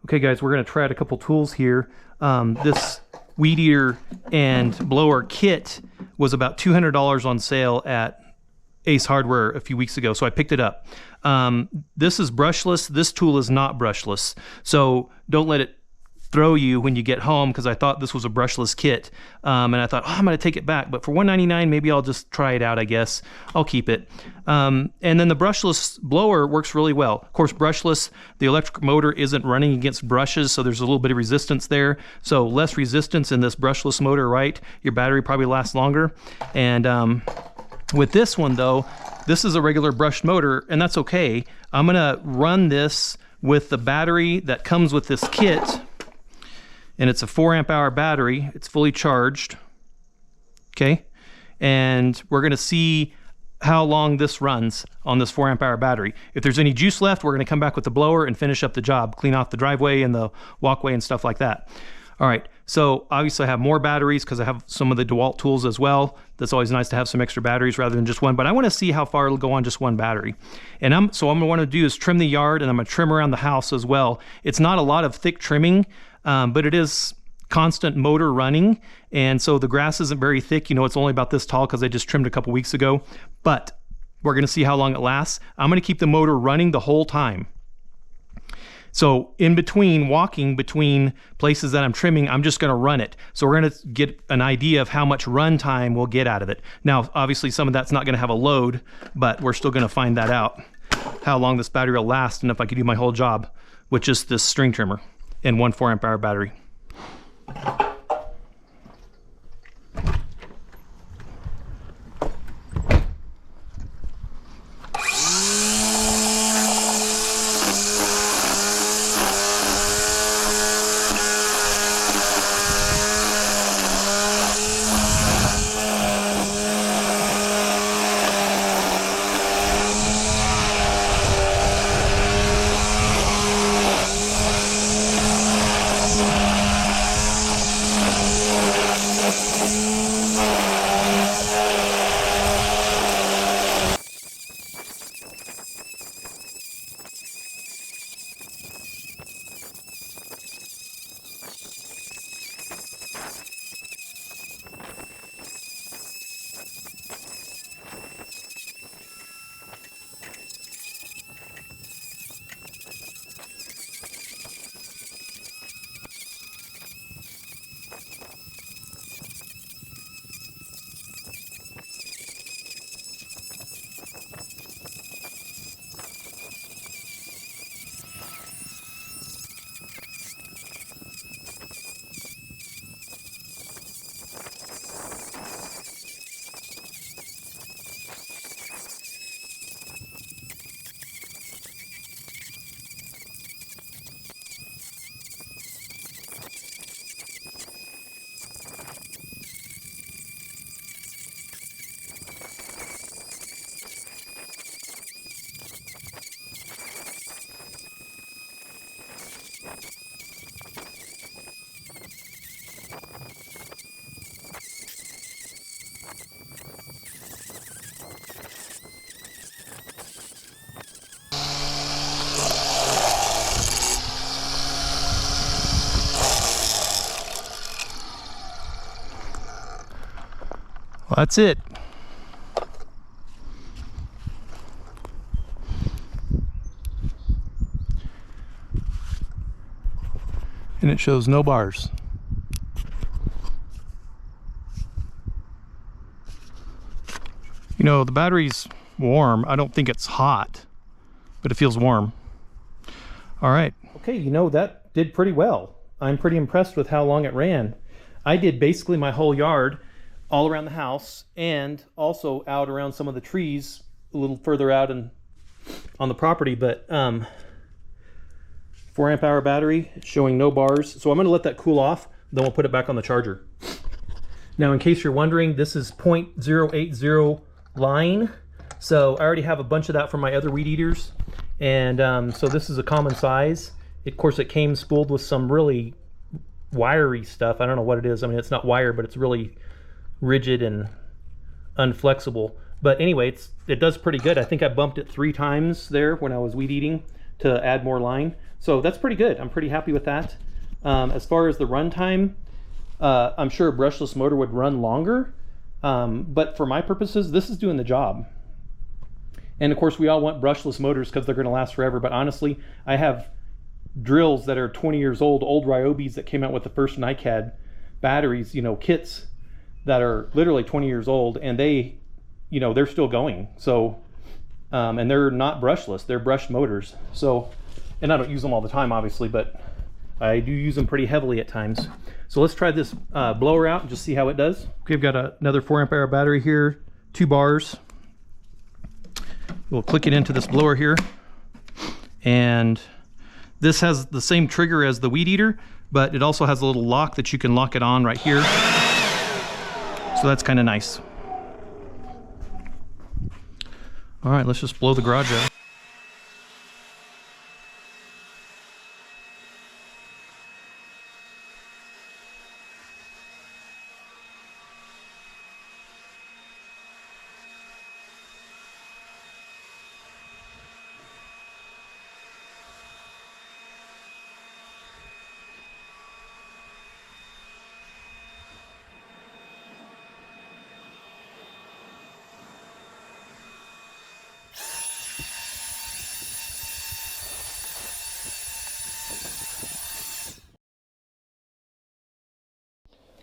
Okay guys, we're going to try out a couple tools here. This weed eater and blower kit was about $200 on sale at Ace Hardware a few weeks ago, so I picked it up. This is brushless. This tool is not brushless, so don't let it throw you when you get home, because I thought this was a brushless kit, and I thought, oh, I'm going to take it back, but for $199 maybe I'll just try it out. I guess I'll keep it. And then the brushless blower works really well. Of course, brushless, the electric motor isn't running against brushes, so there's a little bit of resistance there, so less resistance in this brushless motor, right? Your battery probably lasts longer. And with this one though, this is a regular brushed motor, and that's okay. I'm gonna run this with the battery that comes with this kit, and it's a 4 amp-hour battery. It's fully charged, okay? And we're gonna see how long this runs on this 4 amp-hour battery. If there's any juice left, we're gonna come back with the blower and finish up the job, clean off the driveway and the walkway and stuff like that. All right, so obviously I have more batteries because I have some of the DeWalt tools as well. That's always nice to have some extra batteries rather than just one, but I want to see how far it'll go on just one battery. And what I'm going to want to do is trim the yard, and I'm going to trim around the house as well. It's not a lot of thick trimming, but it is constant motor running, and so the grass isn't very thick. You know, it's only about this tall because I just trimmed a couple weeks ago, but we're going to see how long it lasts. I'm going to keep the motor running the whole time. So in between, walking between places that I'm trimming, I'm just going to run it. So we're going to get an idea of how much run time we'll get out of it. Now, obviously some of that's not going to have a load, but we're still going to find that out, how long this battery will last, and if I can do my whole job with just this string trimmer and one 4 amp-hour battery. Well, that's it. And it shows no bars. You know, the battery's warm. I don't think it's hot, but it feels warm. All right. Okay, you know, that did pretty well. I'm pretty impressed with how long it ran. I did basically my whole yard, all around the house, and also out around some of the trees a little further out and on the property. But 4 amp-hour battery showing no bars, so I'm going to let that cool off, then we'll put it back on the charger. Now, in case you're wondering, this is 0.080 line, so I already have a bunch of that from my other weed eaters, and so this is a common size. Of course, it came spooled with some really wiry stuff. I don't know what it is. I mean, it's not wire, but it's really rigid and unflexible. But anyway, it does pretty good. I think I bumped it 3 times there when I was weed eating. to add more line. So that's pretty good. I'm pretty happy with that. As far as the runtime, I'm sure a brushless motor would run longer, but for my purposes, this is doing the job. And of course, we all want brushless motors because they're going to last forever. But honestly, I have drills that are 20 years old Ryobis that came out with the first NiCad batteries, you know, kits that are literally 20 years old, and they, you know, they're still going. So, and they're not brushless; they're brushed motors. So, and I don't use them all the time, obviously, but I do use them pretty heavily at times. So let's try this blower out and just see how it does. Okay, I've got another 4-amp-hour battery here, 2 bars. We'll click it into this blower here, and this has the same trigger as the weed eater, but it also has a little lock that you can lock it on right here. So that's kind of nice. All right, let's just blow the garage out.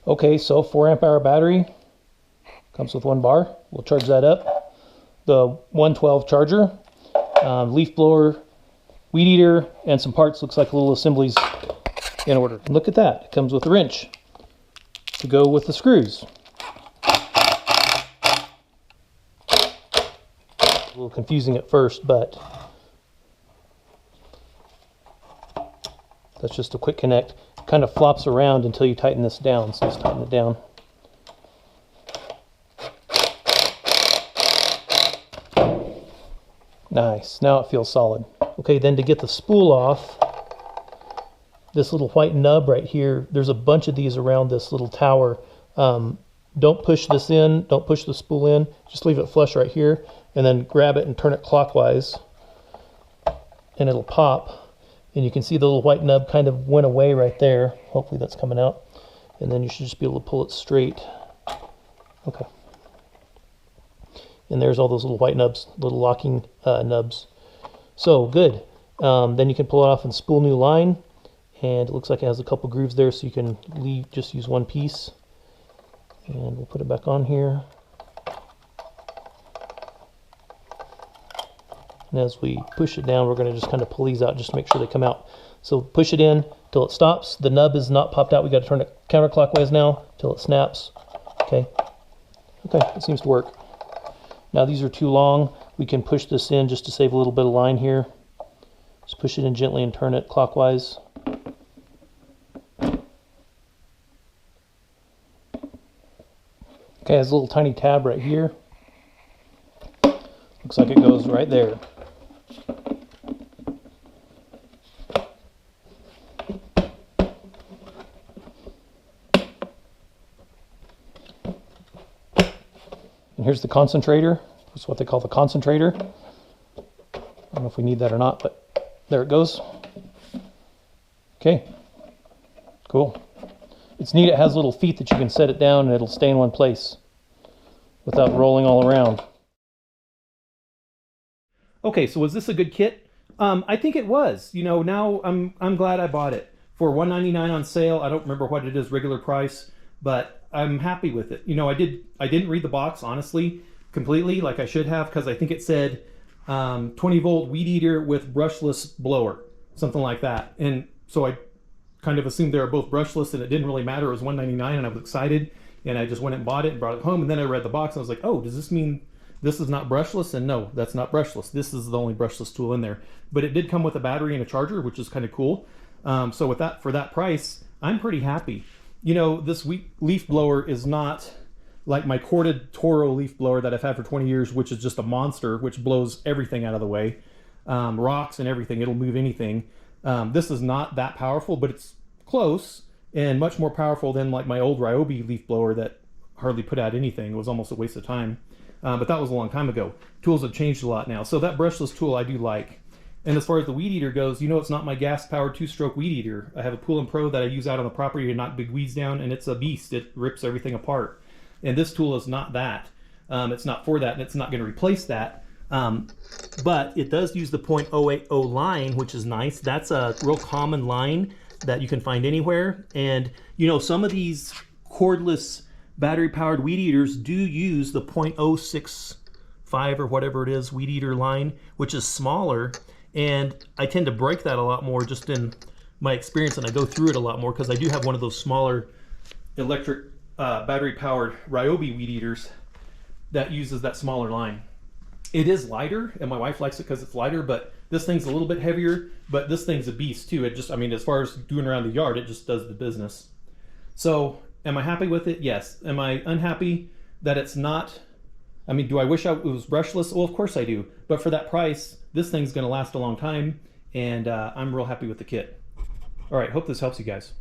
Okay, so 4-amp-hour battery comes with 1 bar. We'll charge that up. The 112 charger, leaf blower, weed eater, and some parts. Looks like little assemblies in order. And look at that. It comes with a wrench to go with the screws. A little confusing at first, but that's just a quick connect. Kind of flops around until you tighten this down, so let's tighten it down. Nice, now it feels solid. Okay, then to get the spool off, this little white nub right here, there's a bunch of these around this little tower. Don't push this in, don't push the spool in, just leave it flush right here, and then grab it and turn it clockwise, and it'll pop. And you can see the little white nub kind of went away right there. Hopefully that's coming out. And then you should just be able to pull it straight. Okay. And there's all those little white nubs, little locking nubs. So good. Then you can pull it off and spool new line. And it looks like it has a couple grooves there, so you can just use one piece. And we'll put it back on here. And as we push it down, we're going to just kind of pull these out just to make sure they come out. So push it in till it stops. The nub is not popped out. We got to turn it counterclockwise now till it snaps. Okay. Okay, it seems to work. Now these are too long. We can push this in just to save a little bit of line here. Just push it in gently and turn it clockwise. Okay, it has a little tiny tab right here. Looks like it goes right there. And here's the concentrator. That's what they call the concentrator. I don't know if we need that or not, but there it goes. Okay, cool. It's neat. It has little feet that you can set it down and it'll stay in one place without rolling all around. Okay, so was this a good kit? I think it was. You know, now I'm glad I bought it for $199 on sale. I don't remember what it is regular price, but I'm happy with it. You know, I didn't read the box honestly completely like I should have, because I think it said 20-volt weed eater with brushless blower, something like that. And so I kind of assumed they were both brushless, and it didn't really matter. It was $199, and I was excited, and I just went and bought it and brought it home. And then I read the box, and I was like, oh, does this mean this is not brushless? And no, that's not brushless. This is the only brushless tool in there. But it did come with a battery and a charger, which is kind of cool. So with that, for that price, I'm pretty happy. You know, this leaf blower is not like my corded Toro leaf blower that I've had for 20 years, which is just a monster, which blows everything out of the way. Rocks and everything, it'll move anything. This is not that powerful, but it's close and much more powerful than like my old Ryobi leaf blower that hardly put out anything. It was almost a waste of time. But that was a long time ago. Tools have changed a lot now. So that brushless tool I do like. And as far as the weed eater goes, you know, it's not my gas-powered 2-stroke weed eater. I have a Pool & Pro that I use out on the property to knock big weeds down, and it's a beast. It rips everything apart. And this tool is not that. It's not for that, and it's not going to replace that. But it does use the .080 line, which is nice. That's a real common line that you can find anywhere. And, you know, some of these cordless battery-powered weed eaters do use the .065 or whatever it is weed eater line, which is smaller. And I tend to break that a lot more just in my experience, and I go through it a lot more because I do have one of those smaller electric battery-powered Ryobi weed eaters that uses that smaller line. It is lighter, and my wife likes it because it's lighter, but this thing's a little bit heavier, but this thing's a beast too. It just, I mean, as far as doing around the yard, it just does the business. So, am I happy with it? Yes. Am I unhappy that it's not? I mean, do I wish it was brushless? Well, of course I do. But for that price, this thing's going to last a long time, and I'm real happy with the kit. All right, hope this helps you guys.